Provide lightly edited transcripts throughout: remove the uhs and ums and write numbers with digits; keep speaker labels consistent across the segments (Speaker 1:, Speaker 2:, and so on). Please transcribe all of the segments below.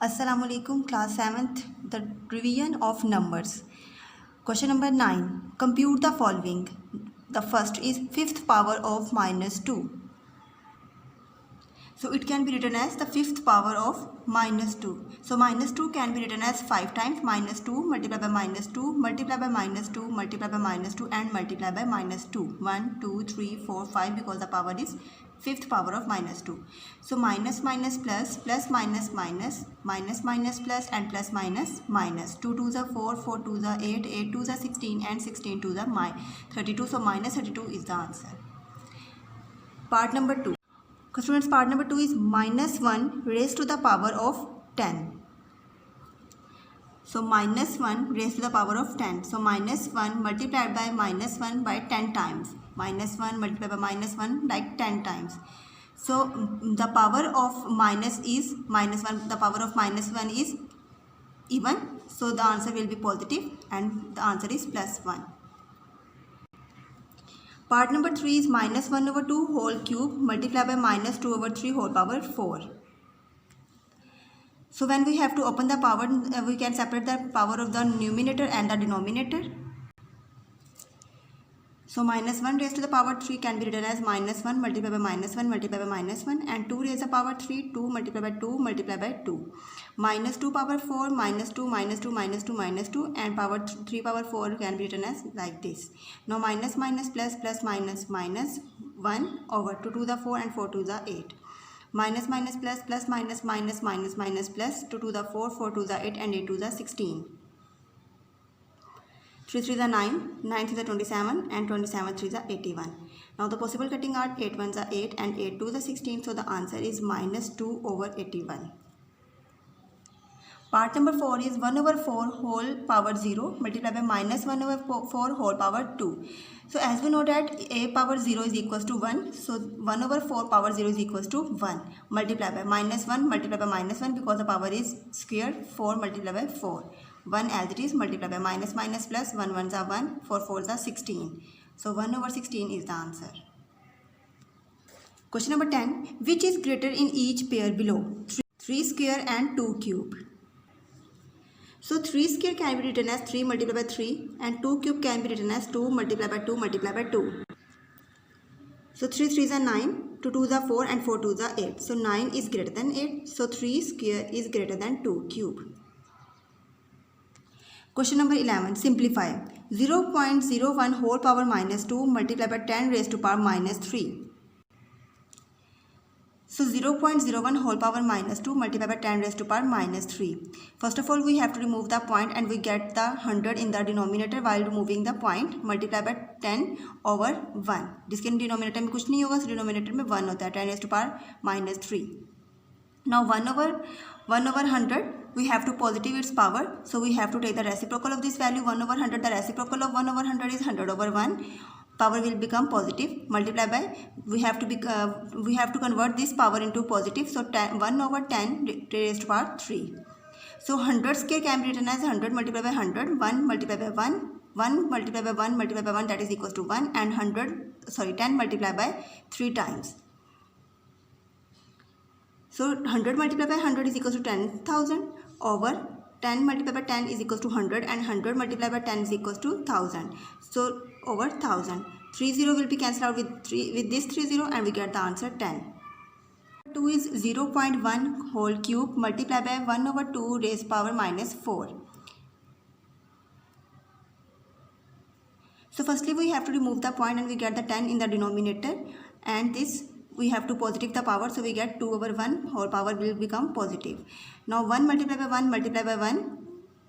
Speaker 1: Assalamualaikum, class 7th, the revision of numbers. Question number 9. Compute the following. The first is fifth power of minus 2. So it can be written as the fifth power of minus 2. So minus 2 can be written as 5 times minus 2 multiplied by minus 2 multiplied by minus 2 multiplied by minus 2 and multiplied by minus 2. 1, 2, 3, 4, 5 because the power is fifth power of minus 2. So minus minus plus, plus minus minus, minus minus plus and plus minus minus. 2 2s are 4, 4 2s are 8, 8 2s are 16 and 16 2s are 32. So minus 32 is the answer. Part number 2. Students, part number 2 is minus 1 raised to the power of 10. So minus 1 raised to the power of 10. So minus 1 multiplied by minus 1 by 10 times. Minus 1 multiplied by minus 1 like 10 times. So the power of minus is minus 1. The power of minus 1 is even. So the answer will be positive and the answer is plus 1. Part number 3 is minus 1 over 2 whole cube multiplied by minus 2 over 3 whole power 4. So when we have to open the power, we can separate the power of the numerator and the denominator. So minus 1 raised to the power 3 can be written as minus 1 multiplied by minus 1 multiplied by minus 1 and 2 raised to the power 3, 2 multiplied by 2 multiplied by 2. Minus 2 power 4, minus 2, minus 2, minus 2, minus 2 and power 3 power 4 can be written as like this. Now minus minus plus, plus minus minus 1 over 2 to the 4 and 4 to the 8. Minus minus plus, plus minus minus minus minus plus 2 to the 4, 4 to the 8 and 8 to the 16. 3 3 the 9, 9 3 the 27 and 27 3 the 81. Now the possible cutting are 8 1 the 8 and 8 2 the 16. So the answer is minus 2 over 81. Part number 4 is 1 over 4 whole power 0 multiplied by minus 1 over 4 whole power 2. So as we know that a power 0 is equals to 1. So 1 over 4 power 0 is equals to 1 multiplied by minus 1 multiplied by minus 1 because the power is square 4 multiplied by 4. 1 as it is multiplied by minus minus plus 1 1s are 1, 4 4s are 16. So 1 over 16 is the answer. Question number 10. Which is greater in each pair below? 3 square and 2 cube. So 3 square can be written as 3 multiplied by 3 and 2 cube can be written as 2 multiplied by 2 multiplied by 2. So 3 3s are 9, 2 2s are 4 and 4 2s are 8. So 9 is greater than 8. So 3 square is greater than 2 cube. Question number 11. Simplify. 0.01 whole power minus 2 multiplied by 10 raised to power minus 3. So 0.01 whole power minus 2 multiplied by 10 raised to power minus 3. First of all, we have to remove the point and we get the 100 in the denominator while removing the point multiplied by 10 over 1. जिसके denominator में कुछ नहीं होगा, denominator में 1 होता है, 10 raised to power minus 3. Now 1 over 100 we have to positive its power, so we have to take the reciprocal of this value. 1 over 100, the reciprocal of 1 over 100 is 100 over 1. Power will become positive, multiply by we have to convert this power into positive, so 1 over 10 raised to power 3. So 100 square can be written as 100 multiplied by 100, 1 multiplied by 1, 1 multiplied by 1 multiplied by 1, that is equals to 1, and 10 multiplied by 3 times. So 100 multiplied by 100 is equals to 10,000 over 10 multiplied by 10 is equals to 100 and 100 multiplied by 10 is equals to 1000. So over 1000. 30 will be cancelled out with this 30 and we get the answer 10. 2 is 0.1 whole cube multiplied by 1 over 2 raised power minus 4. So firstly we have to remove the point and we get the 10 in the denominator, and this we have to positive the power, so we get 2 over 1 whole power will become positive. Now 1 multiplied by 1 multiplied by 1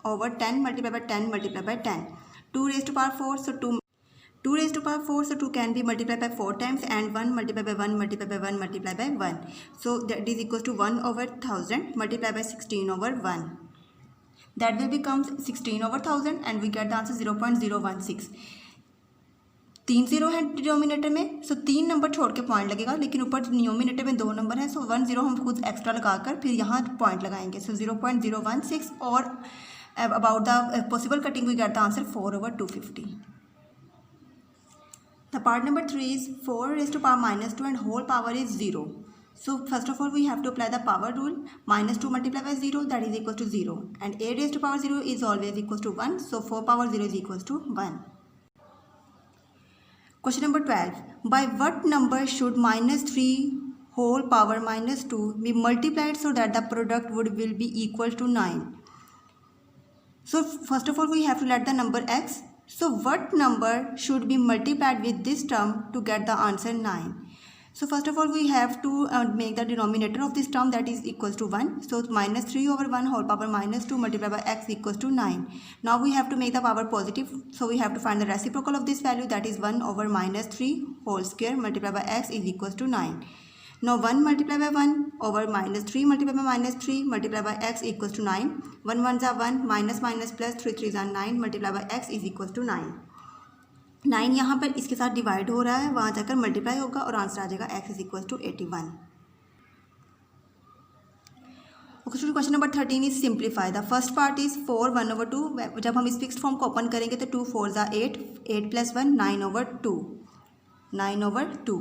Speaker 1: over 10 multiplied by 10 multiplied by 10. 2 raised to power 4, so 2 raised to power 4, so 2 can be multiplied by 4 times, and 1 multiplied by 1 multiplied by 1 multiplied by 1. So that is equals to 1 over 1000 multiplied by 16 over 1. That will become 16 over 1000 and we get the answer 0.016. 3 0 है denominator में, सो 3 number छोड़ के point लगेगा, लेकिन ऊपर denominator में 2 number है, सो 1 0 हम खुद एक्स्ट्रा लगाकर फिर यहाँ पॉइंट लगाएंगे. सो 0.016 और about the possible cutting we get the answer 4 over 250. The part number 3 is 4 raised to power minus 2 and whole power is 0. So first of all we have to apply the power rule. Minus 2 multiplied by 0, that is equal to 0, and a raised to power 0 is always equal to 1, so 4 power 0 is equal to 1. Question number 12. By what number should minus 3 whole power minus 2 be multiplied so that the product will be equal to 9? So first of all we have to let the number x. So what number should be multiplied with this term to get the answer 9? So first of all we have to make the denominator of this term, that is equals to 1. So minus 3 over 1 whole power minus 2 multiplied by x equals to 9. Now we have to make the power positive. So we have to find the reciprocal of this value, that is 1 over minus 3 whole square multiplied by x is equals to 9. Now 1 multiplied by 1 over minus 3 multiplied by minus 3 multiplied by x equals to 9. 1 1s are 1, minus minus plus 3 3s are 9 multiplied by x is equals to 9. 9 यहाँ पर इसके साथ divide हो रहा है, वहाँ जाकर multiply होगा और आंसर आ जाएगा x is equal to 81. Okay student, question number 13 is simplify. The first part is 4 1 over 2. जब हम इस फिक्स्ड फॉर्म को ओपन करेंगे तो 2 4s are 8, 8 plus 1 9 over 2, 9 over 2.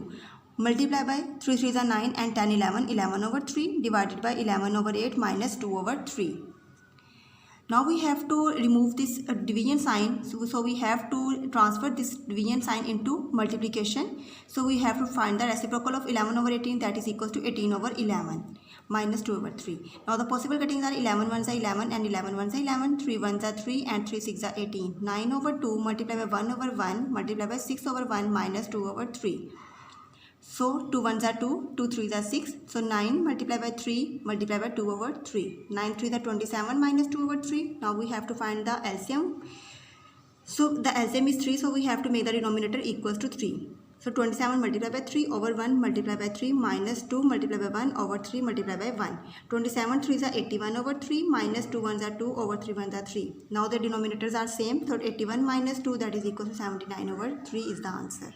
Speaker 1: Multiply by 3 3s are 9 and 10 11, 11 over 3 divided by 11 over 8 minus 2 over 3. Now we have to remove this division sign, so we have to transfer this division sign into multiplication. So we have to find the reciprocal of 11 over 18, that is equals to 18 over 11 minus 2 over 3. Now the possible cuttings are 11 1s are 11 and 11 1s are 11, 3 1s are 3 and 3 6 are 18. 9 over 2 multiplied by 1 over 1 multiplied by 6 over 1 minus 2 over 3. So 2 1s are 2, 2 3s are 6. So 9 multiplied by 3 multiplied by 2 over 3. 9 3s are 27 minus 2 over 3. Now we have to find the LCM. So the LCM is 3, so we have to make the denominator equals to 3. So 27 multiplied by 3 over 1 multiplied by 3 minus 2 multiplied by 1 over 3 multiplied by 1. 27 3s are 81 over 3 minus 2 1s are 2 over 3 1s are 3. Now the denominators are same, so 81 minus 2, that is equal to 79 over 3 is the answer.